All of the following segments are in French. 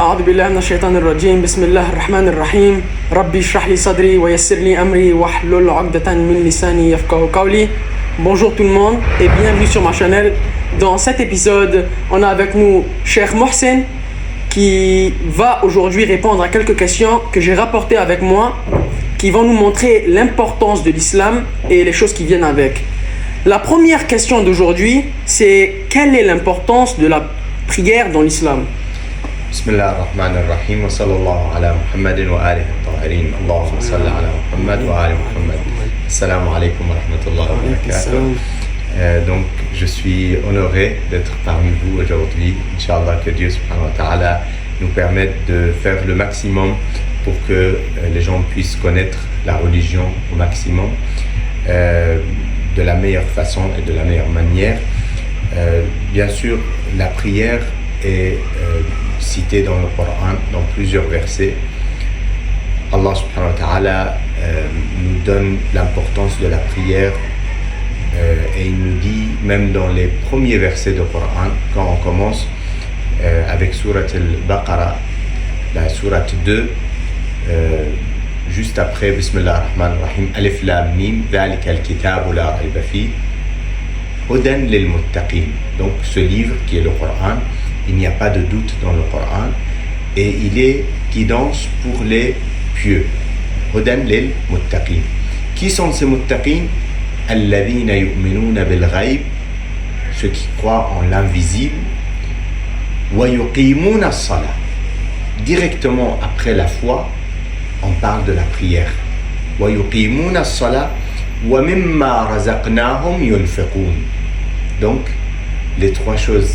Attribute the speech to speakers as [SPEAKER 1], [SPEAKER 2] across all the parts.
[SPEAKER 1] أعوذ بالله من الشيطان الرجيم بسم الله الرحمن الرحيم ربي اشرح لي صدري ويسر لي أمري واحلل عقدة من لساني يفقهوا قولي. Bonjour tout le monde et bienvenue sur ma chaîne. Dans cet épisode, on a avec nous Cheikh Mohsen qui va aujourd'hui répondre à quelques questions que j'ai rapportées avec moi qui vont nous montrer l'importance de l'islam et les choses qui viennent avec. La première question d'aujourd'hui, c'est quelle est l'importance de la prière dans l'islam?
[SPEAKER 2] Bismillah ar-Rahman ar-Rahim wa sallallahu ala Muhammadin wa alihi al-tahirin. Allahumma salli ala Muhammad wa ali Muhammad. Assalamu alaikum wa rahmatullahi wa barakatuh. Donc, je suis honoré d'être parmi vous aujourd'hui. Inch'Allah, que Dieu subhanahu wa ta'ala nous permette de faire le maximum pour que les gens puissent connaître la religion au maximum, de la meilleure façon et de la meilleure manière. Bien sûr, la prière est citée dans le Coran, dans plusieurs versets. Allah subhanahu wa ta'ala nous donne l'importance de la prière et il nous dit, même dans les premiers versets du Coran, quand on commence avec Surat al-Baqarah, la Surat 2, juste après Bismillah ar-Rahman ar-Rahim, Alif Lam Mim, Dhalika al-Kitabu la rayba fi, Hudan lil muttaqin. Donc ce livre qui est le Coran, il n'y a pas de doute dans le Coran et il est guidance pour les pieux. Hudan lil muttaqin. Qui sont ces muttaqin? Alladhina yu'minuna bil ghayb, ceux qui croient en l'invisible. Wa yuqimuna as-salah. Directement après la foi, on parle de la prière. Wa yuqimuna as-salah wa mimma razaqnahum yunfiqun. Donc les trois choses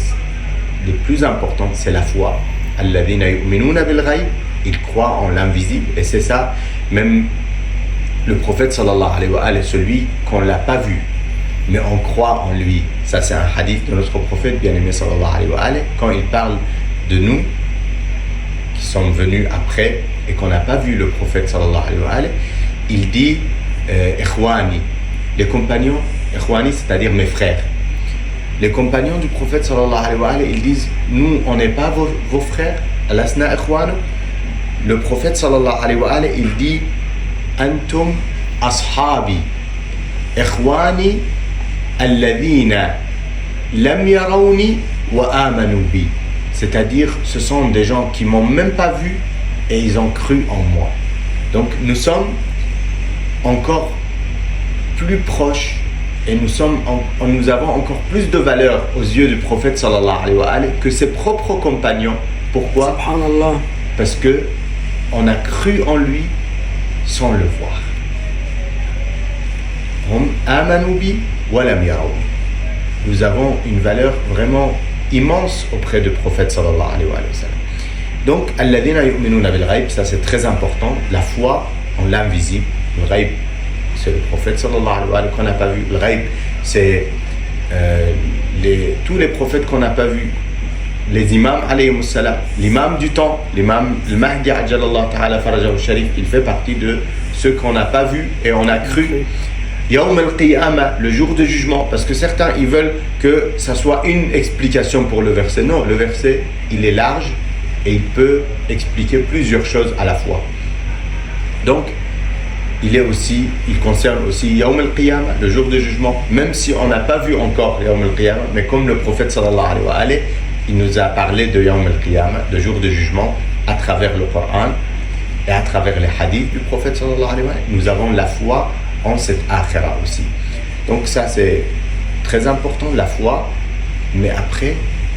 [SPEAKER 2] les plus importantes, c'est la foi. Alladhina yu'minuna bil ghayb, ils croient en l'invisible et c'est ça, même le prophète sallallahu alayhi wa sallam, celui qu'on l'a pas vu mais on croit en lui. Ça c'est un hadith de notre prophète bien-aimé sallallahu alayhi wa sallam, quand il parle de nous qui sommes venus après et qu'on n'a pas vu le prophète sallallahu alayhi wa sallam, il dit ikhwani, les compagnons, ikhwani c'est-à-dire mes frères. Les compagnons du prophète sallallahu alayhi wa sallam, ils disent, nous on n'est pas vos frères, alasna ikhwanu. Le prophète sallallahu alayhi wa sallam, il dit, antum ashabi ikhwani alladhina lam yarawni wa amanu bi. C'est-à-dire, ce sont des gens qui m'ont même pas vu et ils ont cru en moi. Donc nous sommes encore plus proches et nous avons encore plus de valeur aux yeux du prophète sallallahu alayhi wa sallam que ses propres compagnons. Pourquoi?
[SPEAKER 1] Subhanallah.
[SPEAKER 2] Parce que on a cru en lui sans le voir. Hum amanu bi wa lam yarawni. Nous avons une valeur vraiment immense auprès du prophète sallallahu alayhi wa sallam. Donc, alladhina yu'minuna bil ghayb, ça c'est très important, la foi en l'invisible. Le ghayb, c'est le prophète sallallahu alayhi wa sallam qu'on n'a pas vu. Le ghayb, c'est tous les prophètes qu'on n'a pas vus. Les imams alayhimus salam, l'imam du temps, l'imam al-Mahdi ajalallah ta'ala farajahu sharif, il fait partie de ceux qu'on n'a pas vus et on a cru. Yawm al-Qiyamah, le jour de jugement, parce que certains ils veulent que ça soit une explication pour le verset. Non, le verset il est large et il peut expliquer plusieurs choses à la fois. Donc il concerne aussi Yawm al-Qiyamah, le jour de jugement, même si on n'a pas vu encore Yawm al-Qiyamah, mais comme le prophète sallallahu alayhi wa sallam, il nous a parlé de Yawm al-Qiyamah, de jour de jugement, à travers le Coran et à travers les hadiths du prophète sallallahu alayhi wa sallam. Nous avons la foi en cette akhira aussi. Donc ça c'est très important, la foi, mais après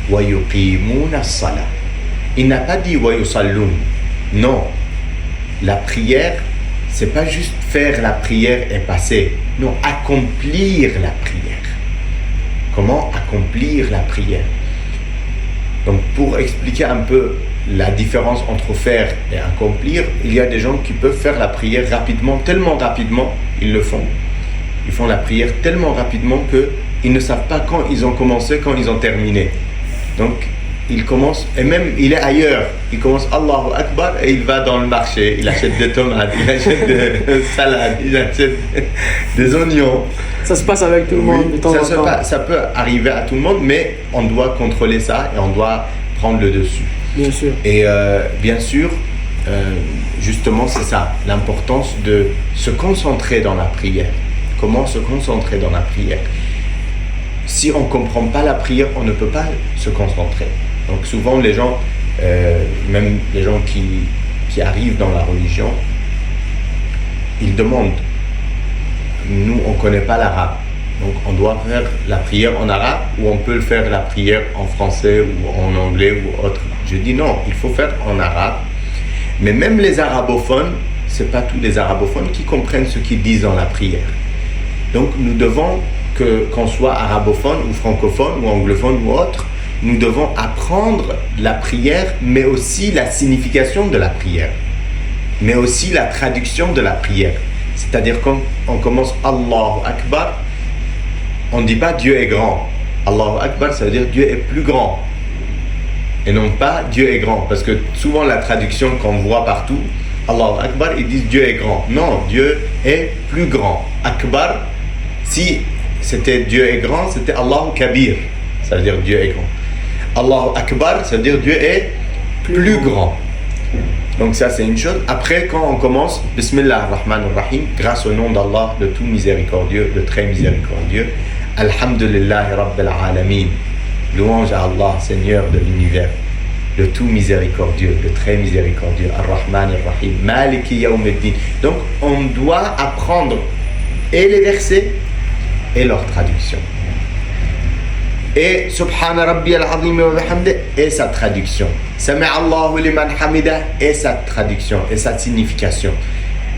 [SPEAKER 2] wa yuqimuna as-salah. Il n'a pas dit wa yusallun. Non. La prière, c'est pas juste faire la prière et passer. Non, accomplir la prière. Comment accomplir la prière? Donc pour expliquer un peu la différence entre faire et accomplir, il y a des gens qui peuvent faire la prière rapidement, tellement rapidement, ils le font. Ils font la prière tellement rapidement qu'ils ne savent pas quand ils ont commencé, quand ils ont terminé. Donc il commence, et même il est ailleurs, il commence Allahu Akbar et il va dans le marché, il achète des tomates, il achète des salades, il achète des oignons.
[SPEAKER 1] Ça se passe avec tout le monde,
[SPEAKER 2] Oui,
[SPEAKER 1] de temps en temps.
[SPEAKER 2] ça peut arriver à tout le monde, mais on doit contrôler ça et on doit prendre le dessus.
[SPEAKER 1] Bien sûr.
[SPEAKER 2] Et bien sûr, justement, c'est ça, l'importance de se concentrer dans la prière. Comment se concentrer dans la prière? Si on ne comprend pas la prière, on ne peut pas se concentrer. Donc souvent, les gens, même les gens qui arrivent dans la religion, ils demandent, nous, on ne connaît pas l'arabe. Donc on doit faire la prière en arabe ou on peut faire la prière en français ou en anglais ou autre. Je dis non, il faut faire en arabe. Mais même les arabophones, ce n'est pas tous les arabophones qui comprennent ce qu'ils disent dans la prière. Donc nous devons, qu'on soit arabophone ou francophone ou anglophone ou autre, nous devons apprendre la prière, mais aussi la signification de la prière, mais aussi la traduction de la prière. C'est-à-dire quand on commence Allahu Akbar, on ne dit pas Dieu est grand. Allahu Akbar, ça veut dire Dieu est plus grand. Et non pas Dieu est grand. Parce que souvent la traduction qu'on voit partout, Allahu Akbar, ils disent Dieu est grand. Non, Dieu est plus grand. Akbar, si c'était Dieu est grand, c'était Allahu Kabir. Ça veut dire Dieu est grand. Allahu Akbar, ça veut dire Dieu est plus grand. Donc ça c'est une chose. Après quand on commence, Bismillah ar-Rahman ar-Rahim, grâce au nom d'Allah, le tout miséricordieux, le très miséricordieux, Alhamdulillah Rabbil Alamin, louange à Allah, Seigneur de l'univers, le tout miséricordieux, le très miséricordieux, Ar-Rahman ar-Rahim, Maliki Yawmiddin. Donc on doit apprendre et les versets et leur traduction. Et Subhana Rabbi al-Azim wa bihamdi et sa traduction. Sami'a Allahu liman hamida et sa traduction et sa signification.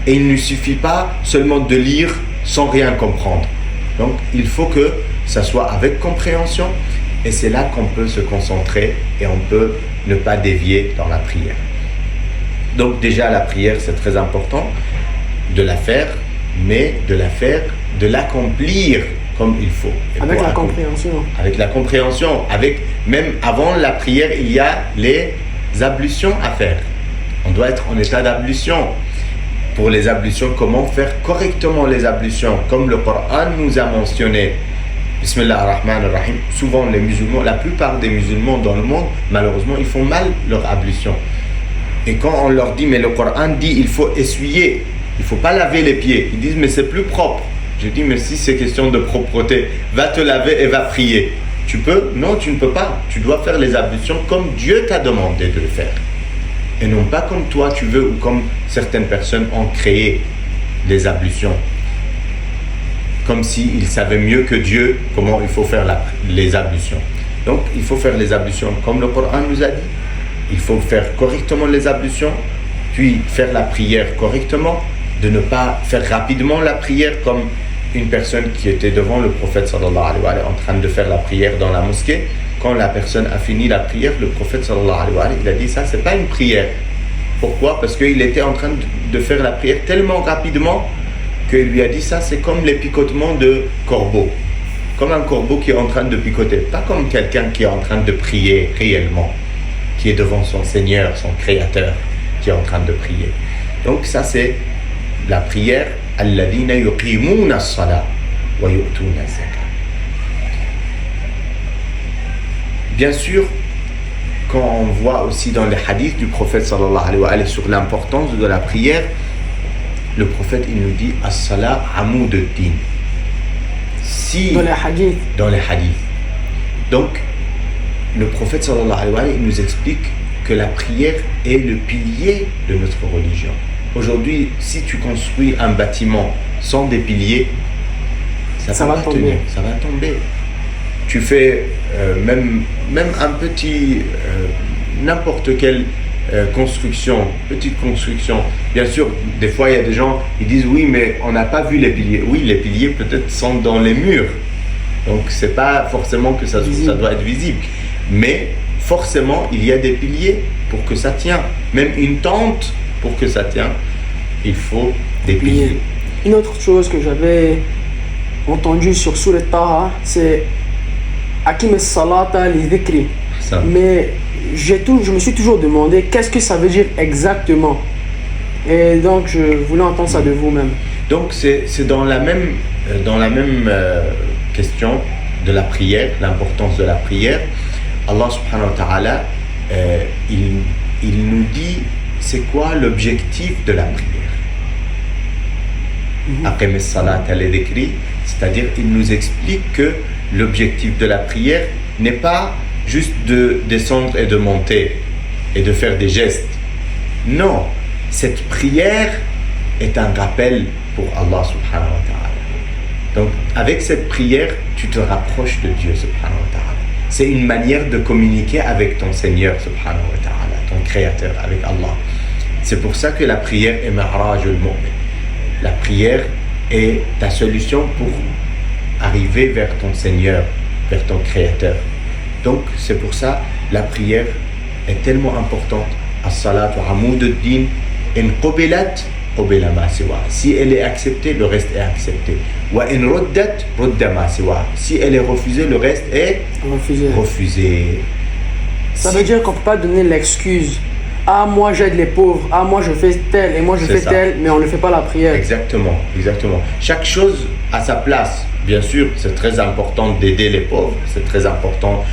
[SPEAKER 2] Et il ne suffit pas seulement de lire sans rien comprendre. Donc il faut que ça soit avec compréhension et c'est là qu'on peut se concentrer et on peut ne pas dévier dans la prière. Donc déjà la prière c'est très important de la faire, mais de l'accomplir comme il faut.
[SPEAKER 1] Avec la compréhension.
[SPEAKER 2] Avec la compréhension. Même avant la prière, il y a les ablutions à faire. On doit être en état d'ablution. Pour les ablutions, comment faire correctement les ablutions? Comme le Coran nous a mentionné. Bismillah ar-Rahman ar-Rahim. Souvent les musulmans, la plupart des musulmans dans le monde, malheureusement, ils font mal leur ablution. Et quand on leur dit, mais le Coran dit, il faut essuyer, il ne faut pas laver les pieds. Ils disent, mais c'est plus propre. Je dis, mais si c'est question de propreté, va te laver et va prier. Tu peux? Non, tu ne peux pas. Tu dois faire les ablutions comme Dieu t'a demandé de le faire. Et non pas comme toi tu veux ou comme certaines personnes ont créé les ablutions. Comme s'ils savaient mieux que Dieu comment il faut faire les ablutions. Donc, il faut faire les ablutions comme le Coran nous a dit. Il faut faire correctement les ablutions, puis faire la prière correctement, de ne pas faire rapidement la prière comme une personne qui était devant le prophète sallallahu alayhi wa sallam en train de faire la prière dans la mosquée. Quand la personne a fini la prière, le prophète sallallahu alayhi wa sallam, il a dit ça, c'est pas une prière. Pourquoi? Parce qu'il était en train de faire la prière tellement rapidement qu'il lui a dit ça, c'est comme les picotements de corbeaux. Comme un corbeau qui est en train de picoter. Pas comme quelqu'un qui est en train de prier réellement, qui est devant son Seigneur, son Créateur, qui est en train de prier. Donc ça c'est la prière alladhina yuqimuna as-salat wa yu'tuna az-zakat. Bien sûr, quand on voit aussi dans les hadiths du prophète sallallahu alayhi wa sallam sur l'importance de la prière, le prophète il nous dit as-salat amoud ad-din. Si dans les hadiths. Donc le prophète sallallahu alayhi wa sallam il nous explique que la prière est le pilier de notre religion. Aujourd'hui, si tu construis un bâtiment sans des piliers, ça va tomber. Ça va tomber. Tu fais même un petit, n'importe quelle construction, petite construction. Bien sûr, des fois, il y a des gens qui disent oui, mais on n'a pas vu les piliers. Oui, les piliers peut-être sont dans les murs. Donc, c'est pas forcément que ça doit être visible. Mais forcément, il y a des piliers pour que ça tienne. Même une tente, pour que ça tienne, il faut des piliers.
[SPEAKER 1] Une autre chose que j'avais entendue sur Surat Taha, c'est Akim as-salata li dhikri. Mais je me suis toujours demandé qu'est-ce que ça veut dire exactement. Et donc je voulais entendre ça de vous-même.
[SPEAKER 2] Donc c'est dans la même question de la prière, l'importance de la prière. Allah subhanahu wa ta'ala il nous dit c'est quoi l'objectif de la prière. Aqim as-salat al-dhikri, c'est-à-dire il nous explique que l'objectif de la prière n'est pas juste de descendre et de monter et de faire des gestes. Non, cette prière est un rappel pour Allah subhanahu wa ta'ala. Donc avec cette prière, tu te rapproches de Dieu subhanahu wa ta'ala. C'est une manière de communiquer avec ton Seigneur subhanahu wa ta'ala, ton Créateur, avec Allah. C'est pour ça que la prière est Mi'raj al-Mu'min. La prière est ta solution pour arriver vers ton Seigneur, vers ton Créateur. Donc c'est pour ça la prière est tellement importante. As-salatu amoud ad-din in qubilat qubila ma siwa. Si elle est acceptée, le reste est accepté. Wa in ruddat rudda ma siwa. Si elle est refusée, le reste est refusé.
[SPEAKER 1] Ça veut dire qu'on ne peut pas donner l'excuse. Ah, moi j'aide les pauvres, ah, moi je fais tel, et moi je fais tel, mais on ne fait pas la prière.
[SPEAKER 2] Exactement, exactement. Chaque chose a sa place. Bien sûr, c'est très important d'aider les pauvres, c'est très important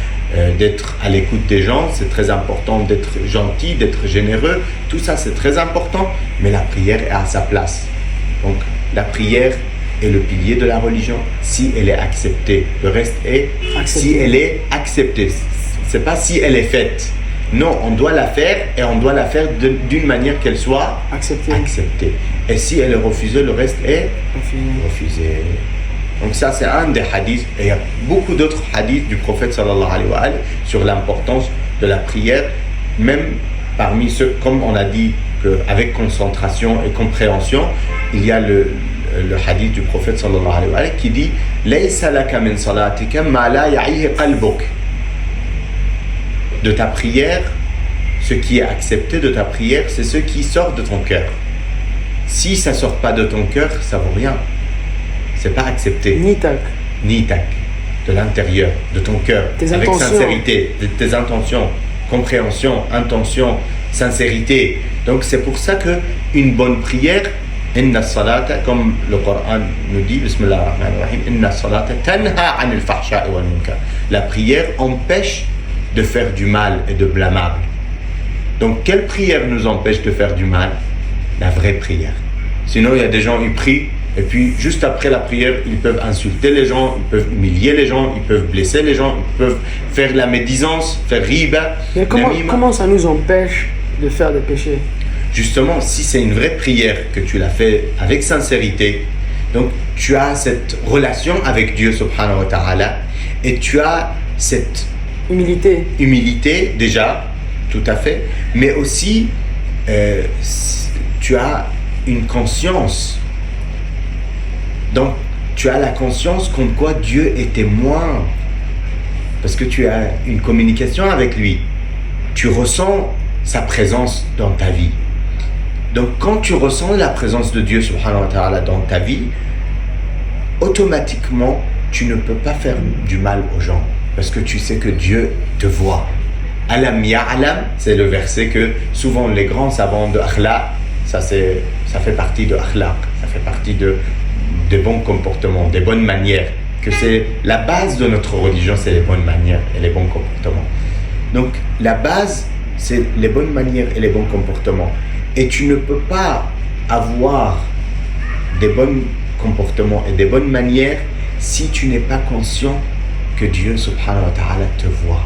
[SPEAKER 2] d'être à l'écoute des gens, c'est très important d'être gentil, d'être généreux. Tout ça, c'est très important, mais la prière est à sa place. Donc, la prière est le pilier de la religion. Si elle est acceptée, le reste est si elle est acceptée. C'est pas si elle est faite. Non, on doit la faire et on doit la faire d'une manière qu'elle soit acceptée. Et si elle est refusée, le reste est refusé. Donc ça, c'est un des hadiths. Et il y a beaucoup d'autres hadiths du prophète sallallahu alayhi wa sallam sur l'importance de la prière, même parmi ceux, comme on a dit, avec concentration et compréhension, il y a le hadith du prophète sallallahu alayhi wa sallam qui dit « Laysa laka min salatika ma la ya'ihi qalbuk » De ta prière, ce qui est accepté de ta prière, c'est ce qui sort de ton cœur. Si ça ne sort pas de ton cœur, ça ne vaut rien. C'est pas accepté. Ni tac. De l'intérieur, de ton cœur. Avec sincérité, de tes intentions, compréhension, intention, sincérité. Donc c'est pour ça qu'une bonne prière, inna salata, comme le Coran nous dit, bismillah ar-Rahman ar-Rahim, inna salata tanha anil fahsha'i wal munkar. La prière empêche de faire du mal et de blâmable. Donc, quelle prière nous empêche de faire du mal? La vraie prière. Sinon, il y a des gens qui prient et puis juste après la prière, ils peuvent insulter les gens, ils peuvent humilier les gens, ils peuvent blesser les gens, ils peuvent faire la médisance, faire riba.
[SPEAKER 1] Mais comment ça nous empêche de faire des péchés?
[SPEAKER 2] Justement, si c'est une vraie prière que tu l'as fait avec sincérité, donc tu as cette relation avec Dieu subhanahu wa ta'ala et tu as cette humilité déjà, tout à fait, mais aussi tu as une conscience. Donc tu as la conscience comme quoi Dieu est témoin, parce que tu as une communication avec lui. Tu ressens sa présence dans ta vie. Donc quand tu ressens la présence de Dieu subhanahu wa ta'ala dans ta vie, automatiquement tu ne peux pas faire du mal aux gens. Parce que tu sais que Dieu te voit. Alam ya'lam, c'est le verset que souvent les grands savants de akhlaq, ça fait partie de akhlaq, ça fait partie des bons comportements, des bonnes manières, que c'est la base de notre religion, c'est les bonnes manières et les bons comportements. Donc la base, c'est les bonnes manières et les bons comportements. Et tu ne peux pas avoir des bons comportements et des bonnes manières si tu n'es pas conscient que Dieu subhanahu wa ta'ala te voit.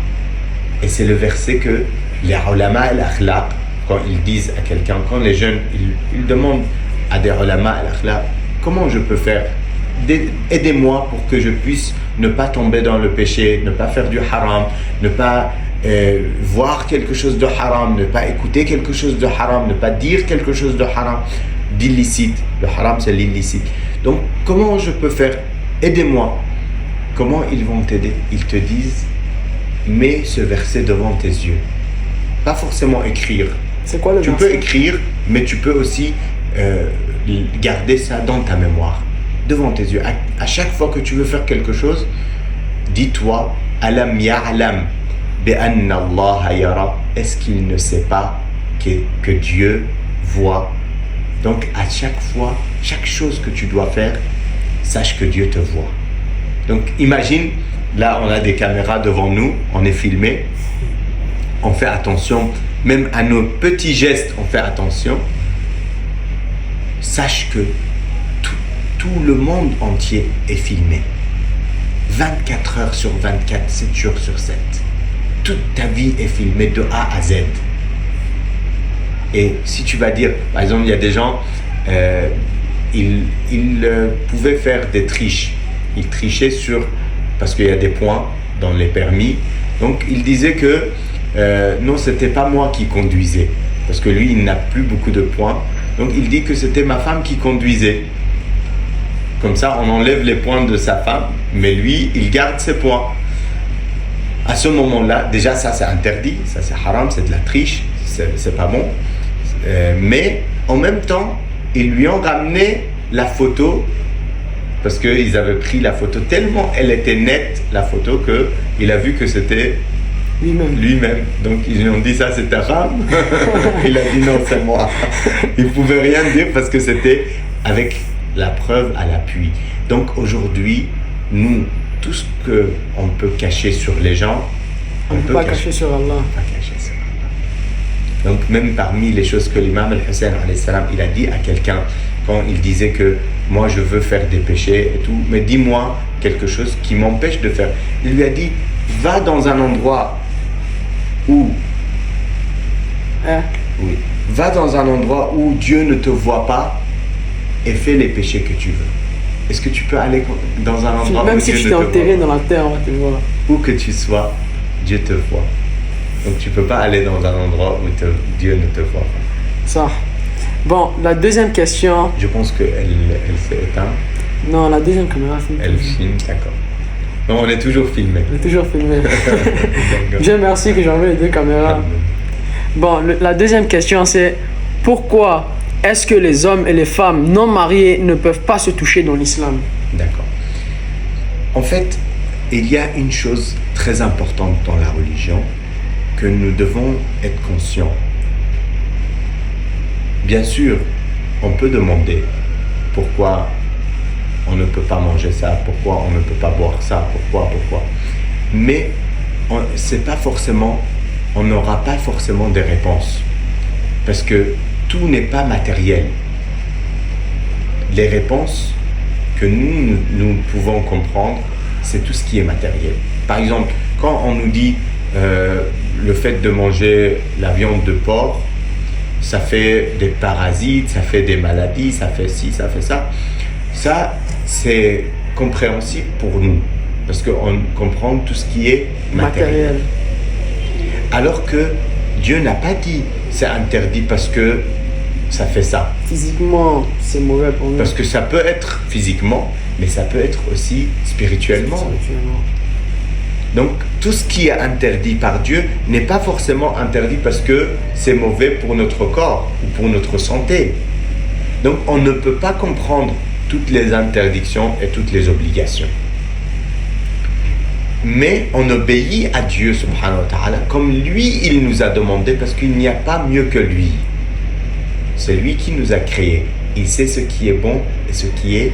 [SPEAKER 2] Et c'est le verset que les ulama al-akhlaq, quand ils disent à quelqu'un, quand les jeunes, ils demandent à des ulama al-akhlaq, comment je peux faire? Aidez-moi pour que je puisse ne pas tomber dans le péché, ne pas faire du haram, ne pas voir quelque chose de haram, ne pas écouter quelque chose de haram, ne pas dire quelque chose de haram, d'illicite. Le haram, c'est l'illicite. Donc, comment je peux faire? Aidez-moi. Comment ils vont t'aider? Ils te disent, mets ce verset devant tes yeux. Pas forcément écrire.
[SPEAKER 1] C'est quoi le verset?
[SPEAKER 2] Tu peux écrire, mais tu peux aussi garder ça dans ta mémoire, devant tes yeux. À chaque fois que tu veux faire quelque chose, dis-toi, alam ya'lam bi anna Allah yara. Est-ce qu'il ne sait pas que Dieu voit? Donc à chaque fois, chaque chose que tu dois faire, sache que Dieu te voit. Donc imagine, là on a des caméras devant nous, on est filmé. on fait attention, même à nos petits gestes, on fait attention. Sache que tout le monde entier est filmé. 24 heures sur 24, 7 jours sur 7. Toute ta vie est filmée de A à Z. Et si tu vas dire, par exemple, il y a des gens, ils pouvaient faire des triches. Ils trichaient parce qu'il y a des points dans les permis. Donc, ils disaient que non, c'était pas moi qui conduisais. Parce que lui, il n'a plus beaucoup de points. Donc, il dit que c'était ma femme qui conduisait. Comme ça, on enlève les points de sa femme, mais lui, il garde ses points. À ce moment-là, déjà, ça, c'est interdit. Ça, c'est haram, c'est de la triche. C'est pas bon. Mais, en même temps, ils lui ont ramené la photo parce qu'ils avaient pris la photo tellement elle était nette, la photo, qu'il a vu que c'était lui-même. Donc ils lui ont dit, ça c'est ta femme? Il a dit non, c'est moi. Il ne pouvait rien dire parce que c'était avec la preuve à l'appui. Donc aujourd'hui, nous, tout ce qu'on peut cacher sur les gens,
[SPEAKER 1] on ne peut pas cacher sur Allah.
[SPEAKER 2] Donc même parmi les choses que l'imam al-Hussein il a dit à quelqu'un, quand il disait que moi je veux faire des péchés et tout, mais dis-moi quelque chose qui m'empêche de faire. Il lui a dit, va dans un endroit où va dans un endroit où Dieu ne te voit pas et fais les péchés que tu veux. Est-ce que tu peux aller dans un endroit
[SPEAKER 1] même
[SPEAKER 2] où
[SPEAKER 1] si
[SPEAKER 2] Dieu
[SPEAKER 1] tu
[SPEAKER 2] ne te
[SPEAKER 1] t'es enterré
[SPEAKER 2] voit
[SPEAKER 1] dans la terre, on va te voir.
[SPEAKER 2] Où que tu sois, Dieu te voit. Donc tu peux pas aller dans un endroit où Dieu ne te voit pas.
[SPEAKER 1] Ça. Bon, la deuxième question.
[SPEAKER 2] Je pense qu'elle s'est éteinte.
[SPEAKER 1] Non, la deuxième caméra filme.
[SPEAKER 2] Elle filme, d'accord. Non, on est toujours filmé.
[SPEAKER 1] On est toujours filmé. Dieu merci que j'ai enlevé les deux caméras. Bon, la deuxième question c'est, pourquoi est-ce que les hommes et les femmes non mariés ne peuvent pas se toucher dans l'islam?
[SPEAKER 2] D'accord. En fait, il y a une chose très importante dans la religion que nous devons être conscients. Bien sûr, on peut demander pourquoi on ne peut pas manger ça, pourquoi on ne peut pas boire ça, pourquoi. Mais c'est pas forcément, on n'aura pas forcément des réponses. Parce que tout n'est pas matériel. Les réponses que nous pouvons comprendre, c'est tout ce qui est matériel. Par exemple, quand on nous dit le fait de manger la viande de porc, ça fait des parasites, ça fait des maladies, ça fait ci, ça fait ça. Ça, c'est compréhensible pour nous, parce qu'on comprend tout ce qui est matériel. Alors que Dieu n'a pas dit c'est interdit parce que ça fait ça.
[SPEAKER 1] Physiquement, c'est mauvais pour nous.
[SPEAKER 2] Parce que ça peut être physiquement, mais ça peut être aussi spirituellement. Donc, tout ce qui est interdit par Dieu n'est pas forcément interdit parce que c'est mauvais pour notre corps ou pour notre santé. Donc, on ne peut pas comprendre toutes les interdictions et toutes les obligations. Mais on obéit à Dieu, subhanahu wa ta'ala, comme lui, il nous a demandé, parce qu'il n'y a pas mieux que lui. C'est lui qui nous a créés. Il sait ce qui est bon et ce qui est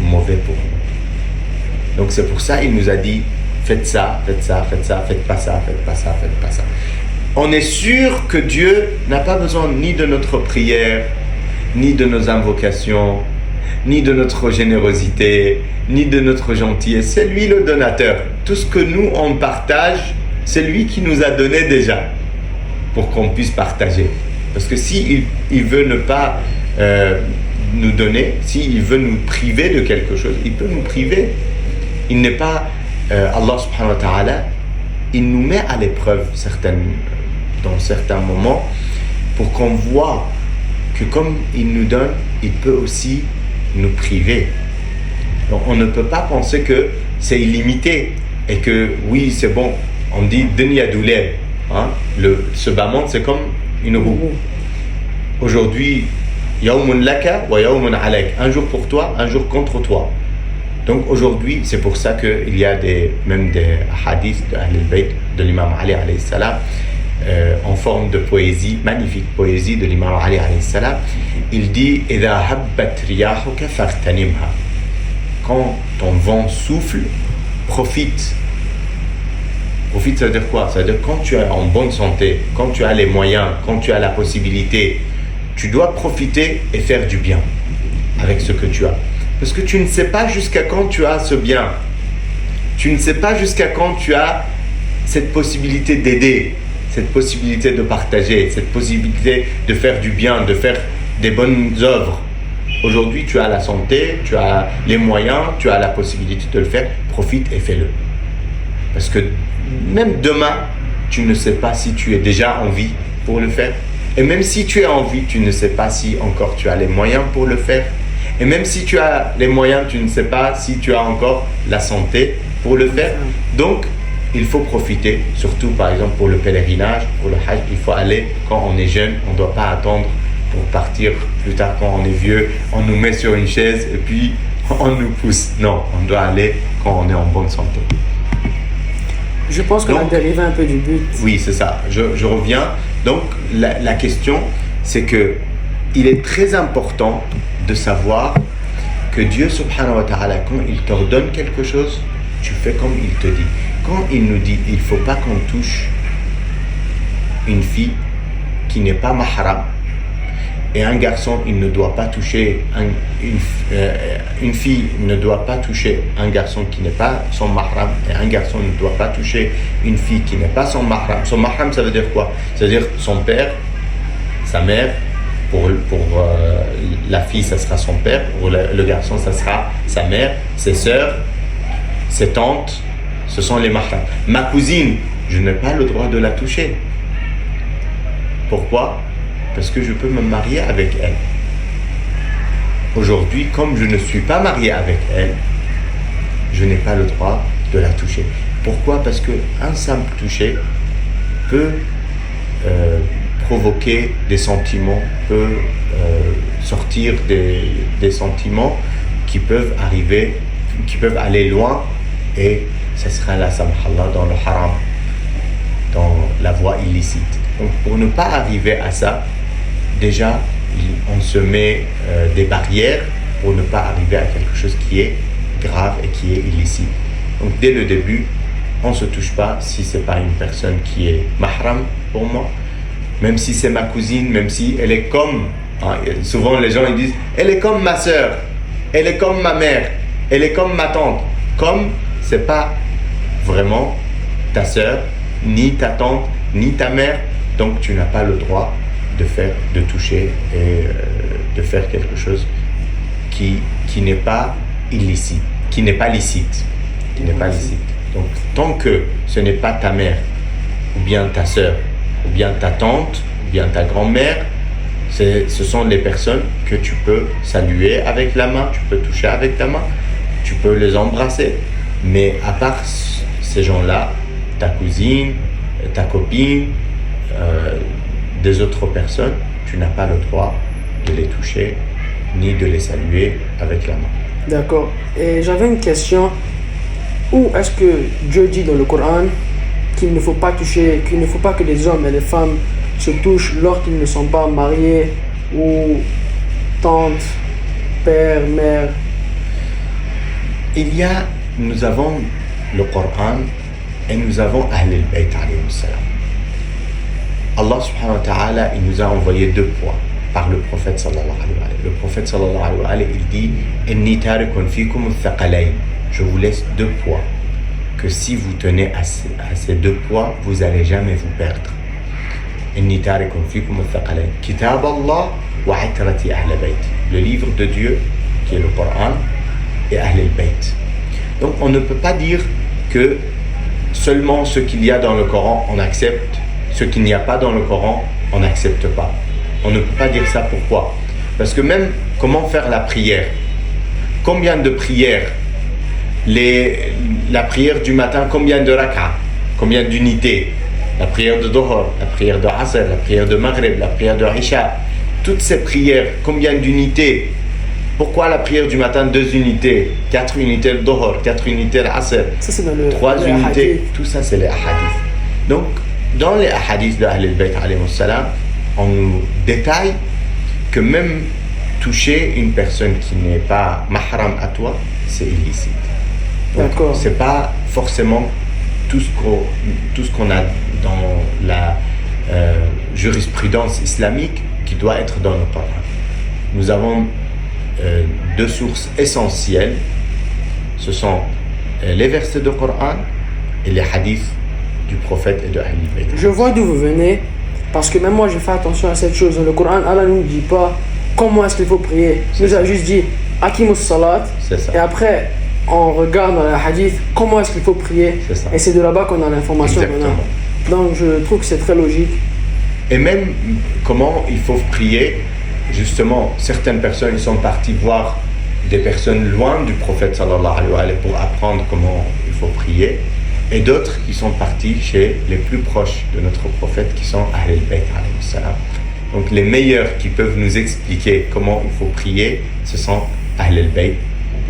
[SPEAKER 2] mauvais pour nous. Donc, c'est pour ça qu'il nous a dit, faites ça, faites ça, faites ça, faites pas ça, faites pas ça, faites pas ça. On est sûr que Dieu n'a pas besoin ni de notre prière, ni de nos invocations, ni de notre générosité, ni de notre gentillesse. C'est lui le donateur. Tout ce que nous, on partage, c'est lui qui nous a donné déjà pour qu'on puisse partager. Parce que s'il veut ne pas nous donner, s'il veut nous priver de quelque chose, il peut nous priver. Il n'est pas... Allah subhanahu wa ta'ala, il nous met à l'épreuve dans certains moments pour qu'on voit que comme il nous donne, il peut aussi nous priver. Donc on ne peut pas penser que c'est illimité et que oui c'est bon, on dit dunya douleb, ce bas monde c'est comme une roue. Aujourd'hui yawmun laka wa yawmun alayk, un jour pour toi, un jour contre toi. Donc aujourd'hui, c'est pour ça qu'il y a même des hadiths de Ahl al-Bayt, de l'imam Ali alayhi salam, en forme de poésie, magnifique poésie de l'imam Ali alayhi salam. Il dit « Idha habbat riyahuka fartanimha » Quand ton vent souffle, profite. Profite, ça veut dire quoi? Ça veut dire quand tu es en bonne santé, quand tu as les moyens, quand tu as la possibilité, tu dois profiter et faire du bien avec ce que tu as. Parce que tu ne sais pas jusqu'à quand tu as ce bien. Tu ne sais pas jusqu'à quand tu as cette possibilité d'aider, cette possibilité de partager, cette possibilité de faire du bien, de faire des bonnes œuvres. Aujourd'hui, tu as la santé, tu as les moyens, tu as la possibilité de le faire. Profite et fais-le. Parce que même demain, tu ne sais pas si tu es déjà en vie pour le faire. Et même si tu es en vie, tu ne sais pas si encore tu as les moyens pour le faire. Et même si tu as les moyens, tu ne sais pas si tu as encore la santé pour le faire. Donc, il faut profiter, surtout par exemple pour le pèlerinage, pour le hajj, il faut aller quand on est jeune, on ne doit pas attendre pour partir plus tard quand on est vieux, on nous met sur une chaise et puis on nous pousse. Non, on doit aller quand on est en bonne santé.
[SPEAKER 1] Je pense qu'on a dérivé un peu du but.
[SPEAKER 2] Oui, c'est ça. Je reviens. Donc, la question, c'est que il est très important de savoir que Dieu, subhanahu wa ta'ala, quand il t'ordonne quelque chose, tu fais comme il te dit. Quand il nous dit, il ne faut pas qu'on touche une fille qui n'est pas mahram, et un garçon, il ne doit pas toucher une fille ne doit pas toucher un garçon qui n'est pas son mahram, et un garçon ne doit pas toucher une fille qui n'est pas son mahram. Son mahram, ça veut dire quoi? Ça veut dire son père, sa mère. Pour la fille, ça sera son père. Pour le garçon, ça sera sa mère, ses sœurs, ses tantes. Ce sont les mahrams. Ma cousine, je n'ai pas le droit de la toucher. Pourquoi? Parce que je peux me marier avec elle. Aujourd'hui, comme je ne suis pas marié avec elle, je n'ai pas le droit de la toucher. Pourquoi? Parce qu'un simple toucher peut provoquer des sentiments, peut sortir des sentiments qui peuvent arriver, qui peuvent aller loin, et ça sera la samhallah dans le haram, dans la voie illicite. Donc pour ne pas arriver à ça, déjà on se met des barrières pour ne pas arriver à quelque chose qui est grave et qui est illicite. Donc dès le début, on ne se touche pas si ce n'est pas une personne qui est mahram pour moi. Même si c'est ma cousine, même si elle est comme, souvent les gens ils disent, elle est comme ma soeur, elle est comme ma mère, elle est comme ma tante. Comme, c'est pas vraiment ta soeur, ni ta tante, ni ta mère, donc tu n'as pas le droit de toucher et de faire quelque chose qui n'est pas illicite, qui n'est pas licite. Donc tant que ce n'est pas ta mère, ou bien ta soeur, ou bien ta tante, ou bien ta grand-mère, ce sont les personnes que tu peux saluer avec la main, tu peux toucher avec ta main, tu peux les embrasser. Mais à part ces gens-là, ta cousine, ta copine, des autres personnes, tu n'as pas le droit de les toucher ni de les saluer avec la main.
[SPEAKER 1] D'accord. Et j'avais une question. Où est-ce que Dieu dit dans le Coran qu'il ne faut pas toucher, qu'il ne faut pas que les hommes et les femmes se touchent lorsqu'ils ne sont pas mariés ou tante, père, mère?
[SPEAKER 2] Nous avons le Coran et nous avons Ahl al-Bayt alayhi salam. Allah subhanahu wa ta'ala, il nous a envoyé 2 poids par le prophète sallallahu alayhi wa sallam. Le prophète sallallahu alayhi wa sallam, il dit Inni tarikun fikum al-thaqalayn. Je vous laisse 2 poids, que si vous tenez à ces 2 poids, vous n'allez jamais vous perdre. Inni tarikun fikum al-thaqalayn. Kitab Allah wa itrati ahl bayt. Le livre de Dieu, qui est le Coran, et Ahl al-Bayt. Donc on ne peut pas dire que seulement ce qu'il y a dans le Coran, on accepte. Ce qu'il n'y a pas dans le Coran, on n'accepte pas. On ne peut pas dire ça. Pourquoi? Parce que même comment faire la prière? Combien de prières? La prière du matin, combien de rak'a? Combien d'unités? La prière de Dhuhr, la prière de Asr, la prière de Maghrib, la prière de Isha. Toutes ces prières, combien d'unités? Pourquoi la prière du matin 2 unités? 4 unités le Dhuhr, 4 unités l'Asr, 3 unités?
[SPEAKER 1] Hadith.
[SPEAKER 2] Tout ça, c'est les hadiths. Donc, dans les hadiths de Ahl al-Bayt alayhi salam, on nous détaille que même toucher une personne qui n'est pas mahram à toi, c'est illicite. Donc,
[SPEAKER 1] D'accord.
[SPEAKER 2] c'est pas forcément tout ce qu'on a dans la jurisprudence islamique qui doit être dans le Coran. Nous avons deux sources essentielles, ce sont les versets du Coran et les hadiths du prophète et de Ahl al-Bayt.
[SPEAKER 1] Je vois d'où vous venez, parce que même moi je fais attention à cette chose. Dans le Coran, Allah ne nous dit pas comment est-ce qu'il faut prier. Il nous a juste dit Aqimus salat.
[SPEAKER 2] C'est ça.
[SPEAKER 1] Et après, on regarde dans les hadiths comment est-ce qu'il faut prier.
[SPEAKER 2] C'est ça.
[SPEAKER 1] Et c'est de là-bas qu'on a l'information.
[SPEAKER 2] Exactement.
[SPEAKER 1] Donc je trouve que c'est très logique.
[SPEAKER 2] Et même comment il faut prier, justement, certaines personnes ils sont parties voir des personnes loin du prophète sallallahu alayhi wa sallam pour apprendre comment il faut prier, et d'autres qui sont partis chez les plus proches de notre prophète qui sont Ahl al-Bayt alayhi salam. Donc les meilleurs qui peuvent nous expliquer comment il faut prier, ce sont Ahl al-Bayt,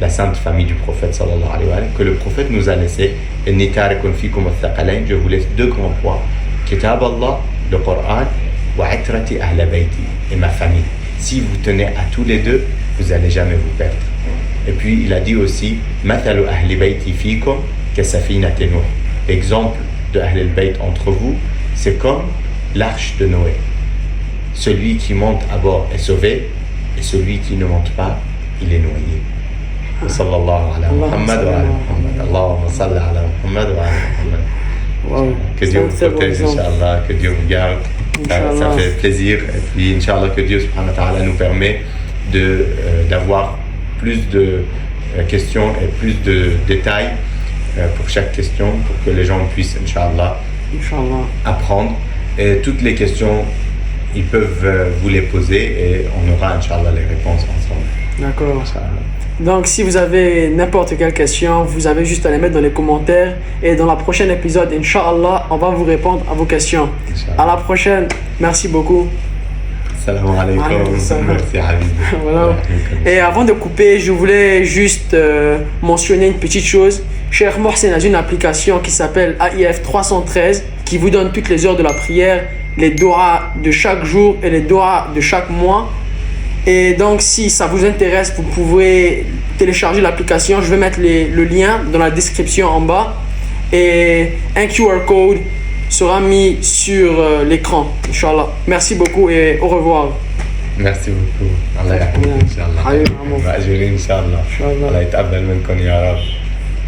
[SPEAKER 2] la sainte famille du prophète sallallahu alayhi wa sallam, que le prophète nous a laissé. Inni tarikun fikum ath-thaqalayn, je vous laisse deux grands poids, Kitab Allah, le Coran, wa itrati ahl bayti, et ma famille. Si vous tenez à tous les deux, vous n'allez jamais vous perdre. Et puis il a dit aussi mathalu ahli bayti fikum kasafinati Nuh. L'exemple de Ahl al-Bayt entre vous, c'est comme l'arche de Noé. Celui qui monte à bord est sauvé, et celui qui ne monte pas, il est noyé. Sallallahu ala Muhammad wa ala Muhammad. Allahumma salli ala Muhammad wa ala Muhammad.
[SPEAKER 1] Wow.
[SPEAKER 2] Que Dieu vous protège, Inch'Allah, que Dieu vous garde. Ça fait plaisir. Et puis, Inch'Allah, que Dieu subhanahu wa ta'ala nous permet d'avoir plus de questions et plus de détails pour chaque question, pour que les gens puissent, Inch'Allah, apprendre. Et toutes les questions, ils peuvent vous les poser et on aura, Inch'Allah, les réponses ensemble.
[SPEAKER 1] D'accord.
[SPEAKER 2] Inch'Allah.
[SPEAKER 1] Donc, si vous avez n'importe quelle question, vous avez juste à les mettre dans les commentaires. Et dans la prochaine épisode, Inch'Allah, on va vous répondre à vos questions. À la prochaine. Merci beaucoup.
[SPEAKER 2] Salam alaikum. Merci, Habib.
[SPEAKER 1] Voilà. Et avant de couper, je voulais juste mentionner une petite chose. Cheikh Mohsen a une application qui s'appelle AIF 313 qui vous donne toutes les heures de la prière, les doigts de chaque jour et les doigts de chaque mois. Et donc, si ça vous intéresse, vous pouvez télécharger l'application. Je vais mettre le lien dans la description en bas. Et un QR code sera mis sur l'écran, Inch'Allah. Merci beaucoup et au revoir.
[SPEAKER 2] Merci beaucoup. Allah yahmid, Inch'Allah. Ajuri, Inch'Allah. Allah yataqabbal minkum, ya Rab.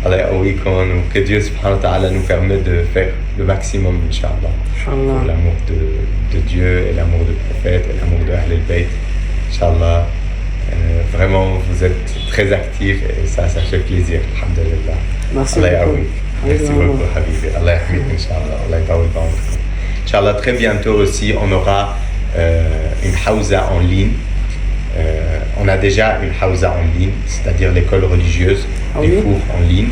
[SPEAKER 2] Allah yahouikum. Que Dieu subhanahu wa ta'ala nous permet de faire le maximum, Inch'Allah. Pour l'amour de Dieu et l'amour du prophète et l'amour de Ahl al-Bayt. Inch'Allah, vraiment vous êtes très actifs et ça fait plaisir. Alhamdulillah.
[SPEAKER 1] Merci
[SPEAKER 2] beaucoup. Merci beaucoup, Habibi. Allah yahmid, Inch'Allah. Allah yatawil ba'amrikum. Inch'Allah, très bientôt aussi, on aura une hawza en ligne. On a déjà une hawza en ligne, c'est-à-dire l'école religieuse, des cours en ligne.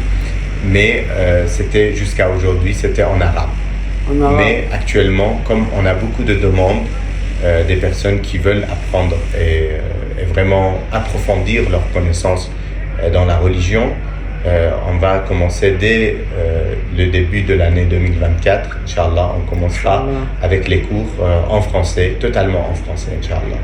[SPEAKER 2] Mais c'était jusqu'à aujourd'hui, c'était en arabe. Mais actuellement, comme on a beaucoup de demandes, des personnes qui veulent apprendre et vraiment approfondir leurs connaissances dans la religion, on va commencer dès le début de l'année 2024, Inch'Allah, on commencera avec les cours en français, totalement en français, Inch'Allah.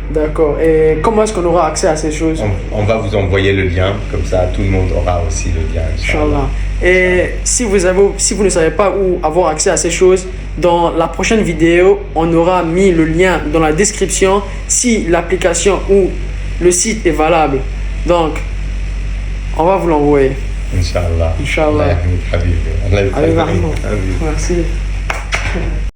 [SPEAKER 2] D'accord. Et comment est-ce qu'on aura accès à ces choses? On va vous envoyer le lien, comme ça tout le monde aura aussi le lien, Inch'Allah. Et si vous ne savez pas où avoir accès à ces choses, dans la prochaine vidéo, on aura mis le lien dans la description si l'application ou le site est valable. Donc, on va vous l'envoyer. Inch'Allah. Inch'Allah. Allah yahmid, Habibi. Allah yahmid. Merci.